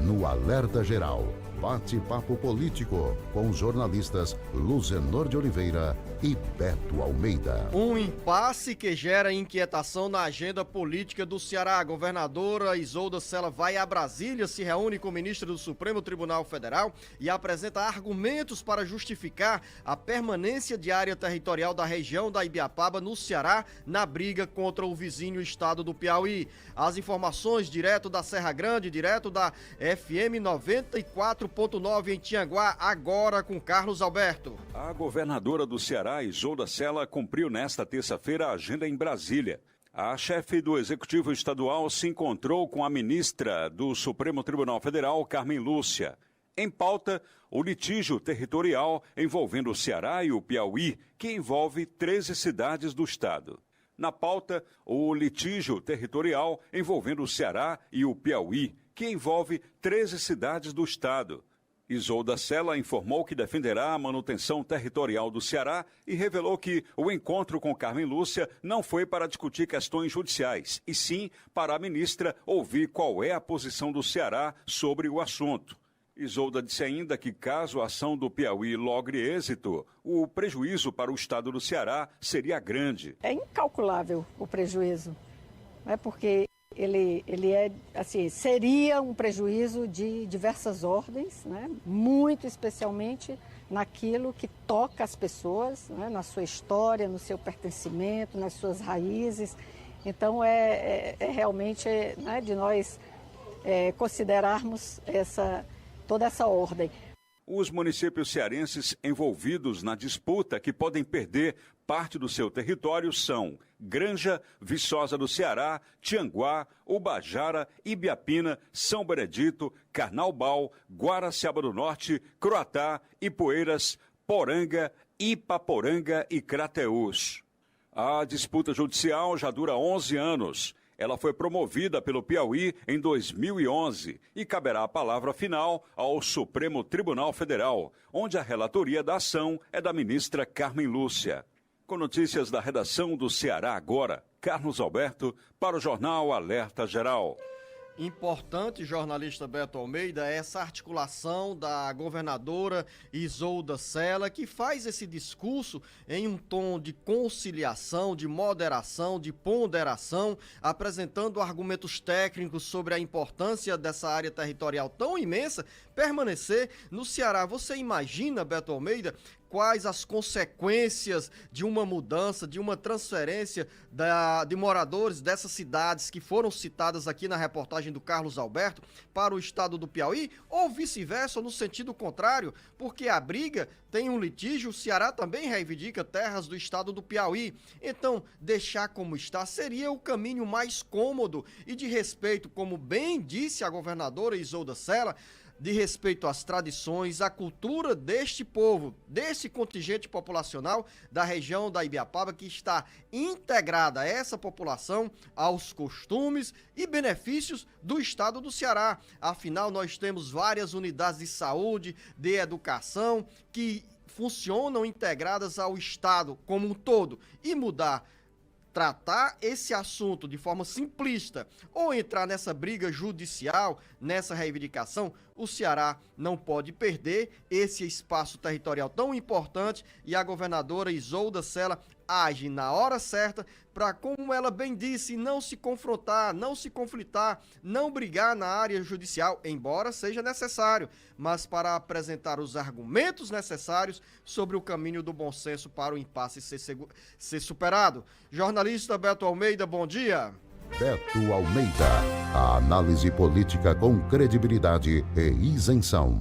no Alerta Geral. Bate-papo político com os jornalistas Luzenor de Oliveira e Beto Almeida. Um impasse que gera inquietação na agenda política do Ceará. A governadora Isolda Sela vai a Brasília, se reúne com o ministro do Supremo Tribunal Federal e apresenta argumentos para justificar a permanência de área territorial da região da Ibiapaba, no Ceará, na briga contra o vizinho estado do Piauí. As informações direto da Serra Grande, direto da FM 94.9 em Tianguá, agora com Carlos Alberto. A governadora do Ceará, Isolda Sela, cumpriu nesta terça-feira a agenda em Brasília. A chefe do Executivo Estadual se encontrou com a ministra do Supremo Tribunal Federal, Carmen Lúcia. Em pauta, o litígio territorial envolvendo o Ceará e o Piauí, que envolve 13 cidades do estado. Na pauta, o litígio territorial envolvendo o Ceará e o Piauí, que envolve 13 cidades do estado. Isolda Sela informou que defenderá a manutenção territorial do Ceará e revelou que o encontro com Carmen Lúcia não foi para discutir questões judiciais, e sim para a ministra ouvir qual é a posição do Ceará sobre o assunto. Isolda disse ainda que, caso a ação do Piauí logre êxito, o prejuízo para o estado do Ceará seria grande. É incalculável o prejuízo, né? Porque ele é, assim, seria um prejuízo de diversas ordens, né? Muito especialmente naquilo que toca as pessoas, né? Na sua história, no seu pertencimento, nas suas raízes. Então, realmente né, de nós considerarmos toda essa ordem. Os municípios cearenses envolvidos na disputa que podem perder parte do seu território são Granja, Viçosa do Ceará, Tianguá, Ubajara, Ibiapina, São Benedito, Carnaubal, Guaraciaba do Norte, Croatá, Ipueiras, Poranga, Ipaporanga e Crateús. A disputa judicial já dura 11 anos. Ela foi promovida pelo Piauí em 2011 e caberá a palavra final ao Supremo Tribunal Federal, onde a relatoria da ação é da ministra Carmen Lúcia. Com notícias da redação do Ceará Agora, Carlos Alberto, para o jornal Alerta Geral. Importante, jornalista Beto Almeida, essa articulação da governadora Isolda Sela, que faz esse discurso em um tom de conciliação, de moderação, de ponderação, apresentando argumentos técnicos sobre a importância dessa área territorial tão imensa permanecer no Ceará. Você imagina, Beto Almeida, quais as consequências de uma mudança, de uma transferência de moradores dessas cidades que foram citadas aqui na reportagem do Carlos Alberto para o estado do Piauí, ou vice-versa, ou no sentido contrário, porque a briga tem um litígio, o Ceará também reivindica terras do estado do Piauí. Então, deixar como está seria o caminho mais cômodo e de respeito, como bem disse a governadora Isolda Sela, de respeito às tradições, à cultura deste povo, desse contingente populacional da região da Ibiapaba, que está integrada essa população aos costumes e benefícios do estado do Ceará. Afinal, nós temos várias unidades de saúde, de educação, que funcionam integradas ao estado como um todo. E tratar esse assunto de forma simplista ou entrar nessa briga judicial, nessa reivindicação, o Ceará não pode perder esse espaço territorial tão importante, e a governadora Isolda Sela age na hora certa para, como ela bem disse, não se confrontar, não se conflitar, não brigar na área judicial, embora seja necessário, mas para apresentar os argumentos necessários sobre o caminho do bom senso para o impasse ser superado. Jornalista Beto Almeida, bom dia. Beto Almeida, a análise política com credibilidade e isenção.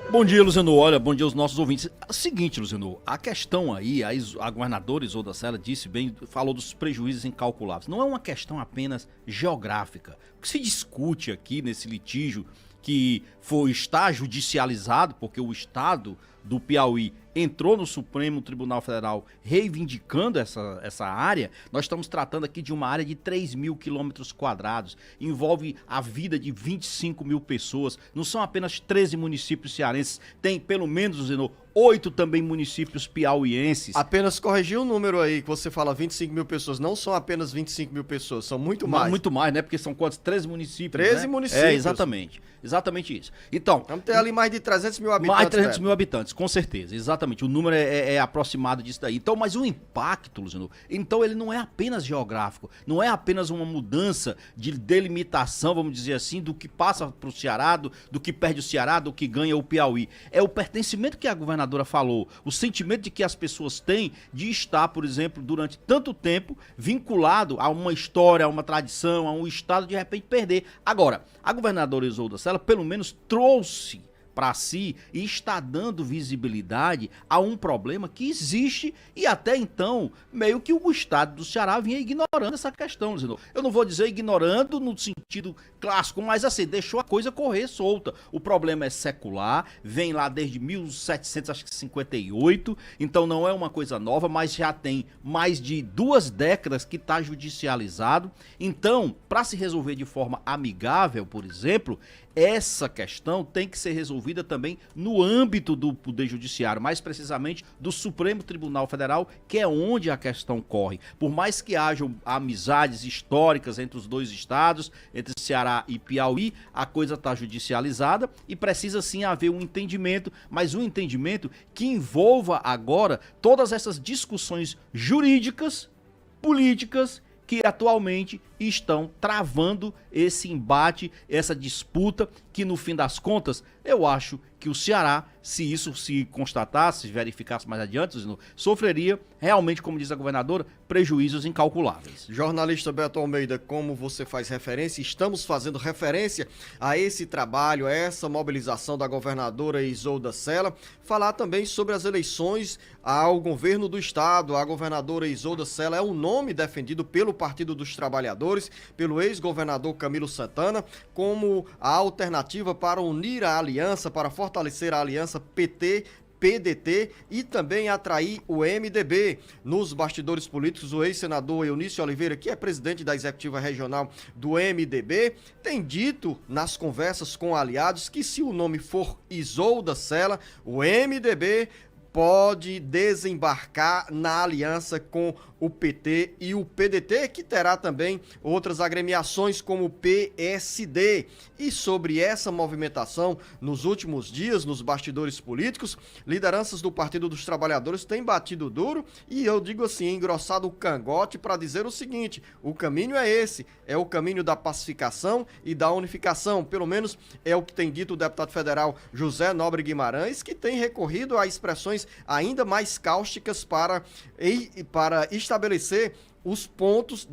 Bom dia, Luciano. Olha, bom dia aos nossos ouvintes. É o seguinte, Luciano, a questão aí, a governadora Isolda Sela disse bem, falou dos prejuízos incalculáveis. Não é uma questão apenas geográfica. O que se discute aqui nesse litígio que está judicializado, porque o Estado do Piauí entrou no Supremo Tribunal Federal reivindicando essa área, nós estamos tratando aqui de uma área de 3 mil quilômetros quadrados, envolve a vida de 25 mil pessoas, não são apenas 13 municípios cearenses, tem pelo menos, Zenô, 8 também municípios piauienses. Apenas corrigir o número aí, que você fala 25 mil pessoas, não são apenas 25 mil pessoas, são muito mais. Muito mais, né? Porque são quantos? 13 municípios, 13 né? municípios. É, exatamente isso. Então, vamos ter ali mais de 300 mil habitantes. mais de 300 mil habitantes, com certeza, exatamente. O número é aproximado disso daí. Então, mas o impacto, Luciano, então ele não é apenas geográfico, não é apenas uma mudança de delimitação, vamos dizer assim, do que passa para o Ceará, do que perde o Ceará, do que ganha o Piauí. É o pertencimento que a governadora falou, o sentimento de que as pessoas têm de estar, por exemplo, durante tanto tempo vinculado a uma história, a uma tradição, a um estado, de repente perder. Agora, a governadora Isolda Sela pelo menos trouxe para si e está dando visibilidade a um problema que existe e até então meio que o estado do Ceará vinha ignorando essa questão. Eu não vou dizer ignorando no sentido clássico, mas assim, deixou a coisa correr solta. O problema é secular, vem lá desde 1758, então não é uma coisa nova, mas já tem mais de 2 décadas que está judicializado. Então, para se resolver de forma amigável, por exemplo, essa questão tem que ser resolvida também no âmbito do Poder Judiciário, mais precisamente do Supremo Tribunal Federal, que é onde a questão corre. Por mais que hajam amizades históricas entre os dois estados, entre Ceará e Piauí, a coisa está judicializada e precisa sim haver um entendimento, mas um entendimento que envolva agora todas essas discussões jurídicas, políticas, que atualmente estão travando esse embate, essa disputa, que no fim das contas, eu acho que o Ceará, se isso se constatasse, se verificasse mais adiante, sofreria realmente, como diz a governadora, prejuízos incalculáveis. Jornalista Beto Almeida, como você faz referência, estamos fazendo referência a esse trabalho, a essa mobilização da governadora Isolda Sela, falar também sobre as eleições ao governo do estado. A governadora Isolda Sela é um nome defendido pelo Partido dos Trabalhadores, pelo ex-governador Camilo Santana, como a alternativa para unir a aliança, para fortalecer a aliança PT-PDT e também atrair o MDB. Nos bastidores políticos, o ex-senador Eunício Oliveira, que é presidente da executiva regional do MDB, tem dito nas conversas com aliados que se o nome for Isolda Sela, o MDB pode desembarcar na aliança com o PT e o PDT, que terá também outras agremiações como o PSD. E sobre essa movimentação, nos últimos dias, nos bastidores políticos, lideranças do Partido dos Trabalhadores têm batido duro e, eu digo assim, engrossado o cangote para dizer o seguinte: o caminho é esse, é o caminho da pacificação e da unificação. Pelo menos é o que tem dito o deputado federal José Nobre Guimarães, que tem recorrido a expressões ainda mais cáusticas para estabelecer os pontos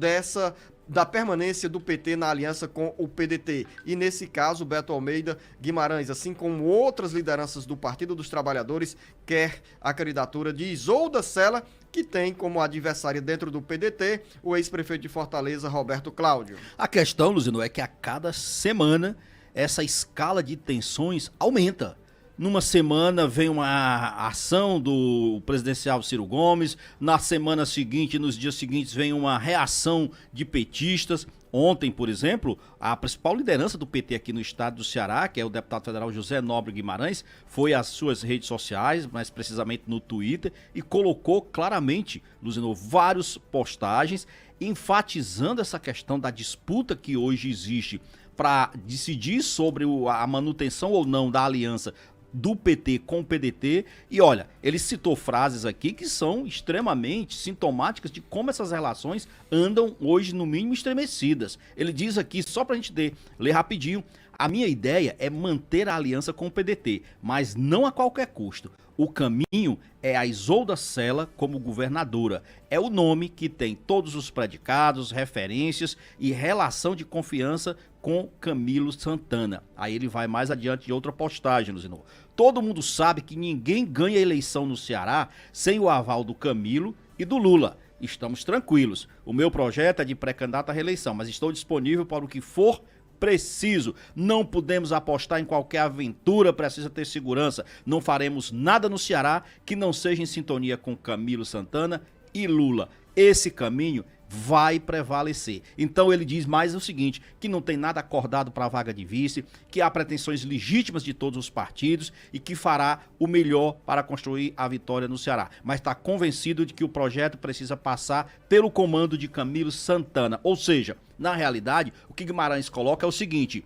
da permanência do PT na aliança com o PDT. E nesse caso, Beto Almeida Guimarães, assim como outras lideranças do Partido dos Trabalhadores, quer a candidatura de Isolda Sela, que tem como adversário dentro do PDT o ex-prefeito de Fortaleza, Roberto Cláudio. A questão, Luzino, é que a cada semana essa escala de tensões aumenta. Numa semana vem uma ação do presidencial Ciro Gomes, na semana seguinte, nos dias seguintes, vem uma reação de petistas. Ontem, por exemplo, a principal liderança do PT aqui no estado do Ceará, que é o deputado federal José Nobre Guimarães, foi às suas redes sociais, mais precisamente no Twitter, e colocou claramente, Luzinou, várias postagens, enfatizando essa questão da disputa que hoje existe para decidir sobre a manutenção ou não da aliança do PT com o PDT. E olha, ele citou frases aqui que são extremamente sintomáticas de como essas relações andam hoje, no mínimo, estremecidas. Ele diz aqui, só pra gente ler rapidinho: a minha ideia é manter a aliança com o PDT, mas não a qualquer custo. O caminho é a Isolda Sela como governadora. É o nome que tem todos os predicados, referências e relação de confiança com Camilo Santana. Aí ele vai mais adiante de outra postagem, Luzinô. Todo mundo sabe que ninguém ganha eleição no Ceará sem o aval do Camilo e do Lula. Estamos tranquilos. O meu projeto é de pré-candidato à reeleição, mas estou disponível para o que for preciso. Não podemos apostar em qualquer aventura, precisa ter segurança. Não faremos nada no Ceará que não seja em sintonia com Camilo Santana e Lula. Esse caminho vai prevalecer. Então ele diz mais o seguinte, que não tem nada acordado para a vaga de vice, que há pretensões legítimas de todos os partidos e que fará o melhor para construir a vitória no Ceará. Mas está convencido de que o projeto precisa passar pelo comando de Camilo Santana. Ou seja, na realidade, o que Guimarães coloca é o seguinte,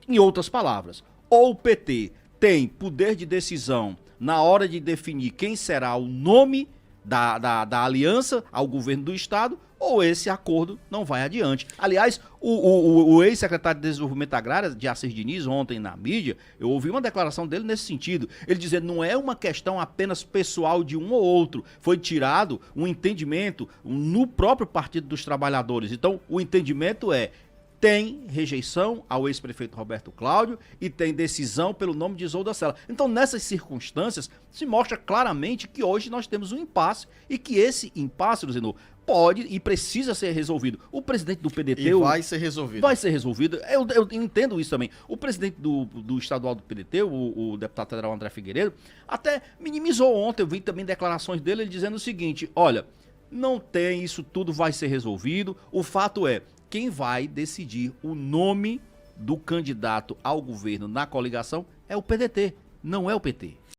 em outras palavras, ou o PT tem poder de decisão na hora de definir quem será o nome da aliança ao governo do estado, ou esse acordo não vai adiante. Aliás, o ex-secretário de Desenvolvimento Agrário, de Assis Diniz, ontem na mídia, eu ouvi uma declaração dele nesse sentido. Ele dizendo, não é uma questão apenas pessoal de um ou outro, foi tirado um entendimento no próprio Partido dos Trabalhadores. Então, o entendimento tem rejeição ao ex-prefeito Roberto Cláudio e tem decisão pelo nome de Isolda Sela. Então, nessas circunstâncias, se mostra claramente que hoje nós temos um impasse e que esse impasse, Luzenor, pode e precisa ser resolvido. O presidente do PDT... E vai ser resolvido. Vai ser resolvido. Eu entendo isso também. O presidente do estadual do PDT, o deputado federal André Figueiredo, até minimizou ontem, eu vi também declarações dele, ele dizendo o seguinte, olha, não tem, isso tudo vai ser resolvido. O fato é, quem vai decidir o nome do candidato ao governo na coligação é o PDT, não é o PT.